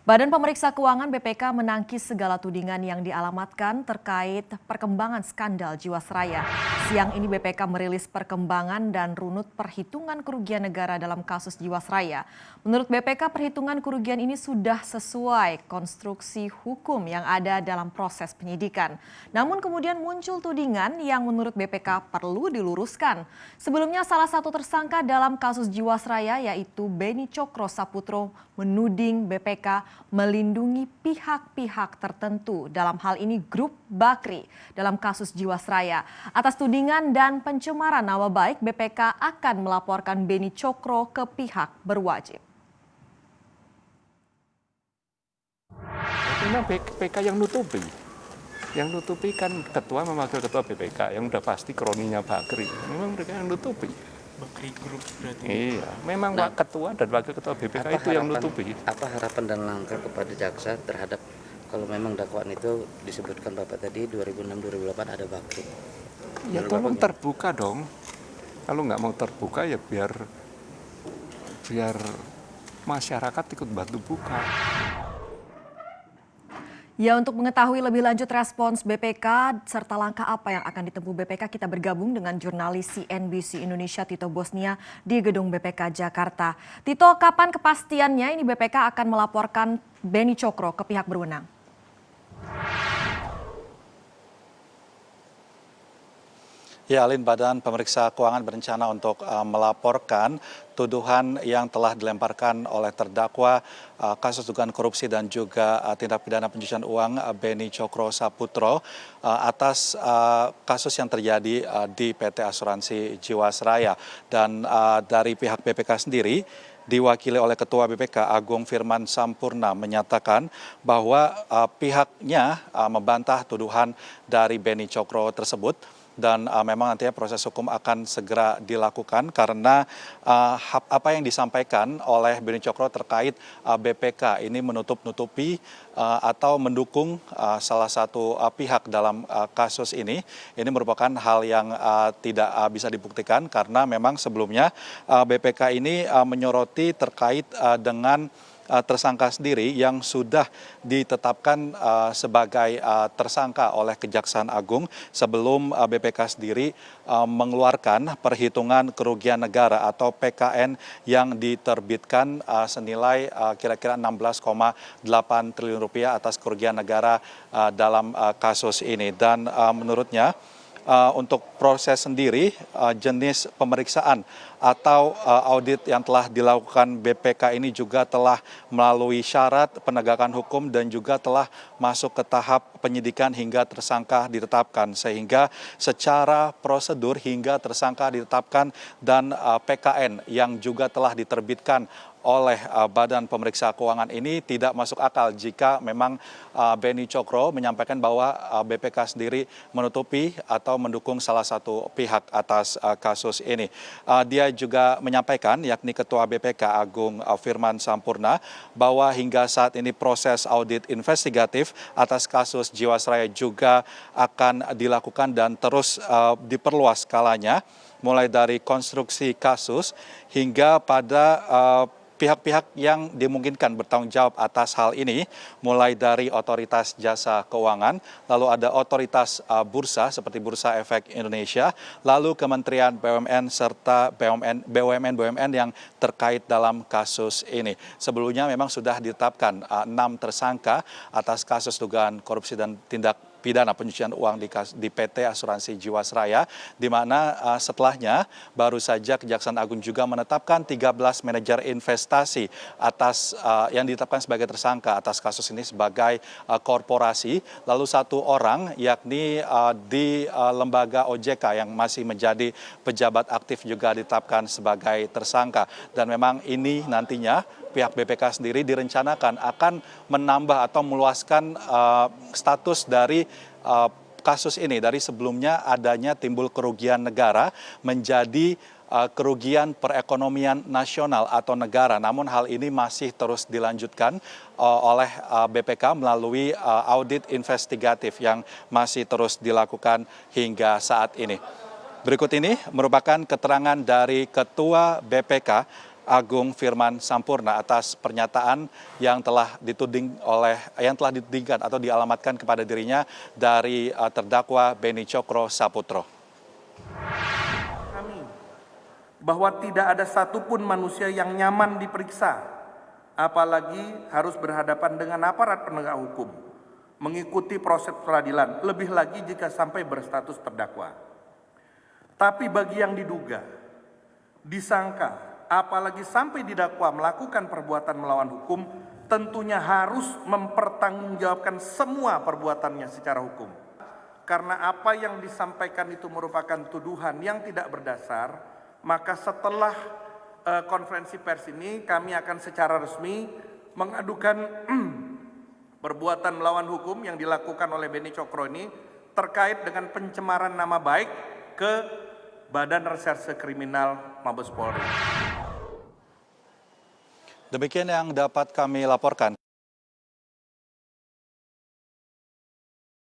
Badan Pemeriksa Keuangan BPK menangkis segala tudingan yang dialamatkan terkait perkembangan skandal Jiwasraya. Siang ini BPK merilis perkembangan dan runut perhitungan kerugian negara dalam kasus Jiwasraya. Menurut BPK, perhitungan kerugian ini sudah sesuai konstruksi hukum yang ada dalam proses penyidikan. Namun kemudian muncul tudingan yang menurut BPK perlu diluruskan. Sebelumnya salah satu tersangka dalam kasus Jiwasraya yaitu Beni Cokro Saputro menuding BPK melindungi pihak-pihak tertentu, dalam hal ini grup Bakri dalam kasus Jiwasraya. Atas tudingan dan pencemaran nama baik, BPK akan melaporkan Beni Cokro ke pihak berwajib. Memang BPK yang nutupi. Yang nutupi kan ketua sama wakil ketua BPK yang udah pasti kroninya Bakri. Memang mereka yang nutupi. Bakri Group berarti. Iya, memang ketua dan wakil ketua BPK itu yang nutupi. Apa harapan dan langkah kepada jaksa terhadap kalau memang dakwaan itu disebutkan Bapak tadi 2006-2008 ada Bakri? Ya tolong terbuka dong. Kalau nggak mau terbuka ya biar masyarakat ikut bantu buka. Ya, untuk mengetahui lebih lanjut respons BPK serta langkah apa yang akan ditempuh BPK, kita bergabung dengan jurnalis CNBC Indonesia Tito Bosnia di gedung BPK Jakarta. Tito, kapan kepastiannya ini BPK akan melaporkan Beni Cokro ke pihak berwenang? Ya, Alin, Badan Pemeriksa Keuangan berencana untuk melaporkan tuduhan yang telah dilemparkan oleh terdakwa kasus dugaan korupsi dan juga tindak pidana pencucian uang Beni Cokro Saputro atas kasus yang terjadi di PT Asuransi Jiwasraya. Dan dari pihak BPK sendiri, diwakili oleh Ketua BPK Agung Firman Sampurna menyatakan bahwa pihaknya membantah tuduhan dari Beni Cokro tersebut. Dan memang nantinya proses hukum akan segera dilakukan karena apa yang disampaikan oleh Beni Cokro terkait BPK ini menutup-nutupi atau mendukung salah satu pihak dalam kasus ini. Ini merupakan hal yang tidak bisa dibuktikan karena memang sebelumnya BPK ini menyoroti terkait dengan tersangka sendiri yang sudah ditetapkan sebagai tersangka oleh Kejaksaan Agung sebelum BPK sendiri mengeluarkan perhitungan kerugian negara atau PKN yang diterbitkan senilai kira-kira 16,8 triliun rupiah atas kerugian negara dalam kasus ini. Dan menurutnya untuk proses sendiri, jenis pemeriksaan atau audit yang telah dilakukan BPK ini juga telah melalui syarat penegakan hukum dan juga telah masuk ke tahap penyidikan hingga tersangka ditetapkan. Sehingga secara prosedur hingga tersangka ditetapkan dan PKN yang juga telah diterbitkan oleh Badan Pemeriksa Keuangan ini tidak masuk akal jika memang Beni Cokro menyampaikan bahwa BPK sendiri menutupi atau mendukung salah satu pihak atas kasus ini. Dia juga menyampaikan, yakni Ketua BPK Agung Firman Sampurna, bahwa hingga saat ini proses audit investigatif atas kasus Jiwasraya juga akan dilakukan dan terus diperluas skalanya, mulai dari konstruksi kasus hingga pada pihak-pihak yang dimungkinkan bertanggung jawab atas hal ini, mulai dari otoritas jasa keuangan, lalu ada otoritas bursa seperti Bursa Efek Indonesia, lalu Kementerian BUMN serta BUMN yang terkait dalam kasus ini. Sebelumnya memang sudah ditetapkan 6 tersangka atas kasus dugaan korupsi dan tindak pidana pencucian uang di PT Asuransi Jiwasraya, di mana setelahnya baru saja Kejaksaan Agung juga menetapkan 13 manajer investasi atas yang ditetapkan sebagai tersangka atas kasus ini sebagai korporasi, lalu 1 orang yakni di lembaga OJK yang masih menjadi pejabat aktif juga ditetapkan sebagai tersangka. Dan memang ini nantinya pihak BPK sendiri direncanakan akan menambah atau meluaskan status dari kasus ini. Dari sebelumnya adanya timbul kerugian negara menjadi kerugian perekonomian nasional atau negara. Namun hal ini masih terus dilanjutkan oleh BPK melalui audit investigatif yang masih terus dilakukan hingga saat ini. Berikut ini merupakan keterangan dari Ketua BPK Agung Firman Sampurna atas pernyataan yang telah ditudingkan atau dialamatkan kepada dirinya dari terdakwa Beni Cokro Saputro. Kami bahwa tidak ada satupun manusia yang nyaman diperiksa, apalagi harus berhadapan dengan aparat penegak hukum, mengikuti proses peradilan, lebih lagi jika sampai berstatus terdakwa. Tapi bagi yang diduga, disangka, apalagi sampai didakwa melakukan perbuatan melawan hukum, tentunya harus mempertanggungjawabkan semua perbuatannya secara hukum. Karena apa yang disampaikan itu merupakan tuduhan yang tidak berdasar, maka setelah konferensi pers ini kami akan secara resmi mengadukan perbuatan melawan hukum yang dilakukan oleh Beni Cokro ini terkait dengan pencemaran nama baik ke Badan Reserse Kriminal Mabes Polri. Demikian yang dapat kami laporkan.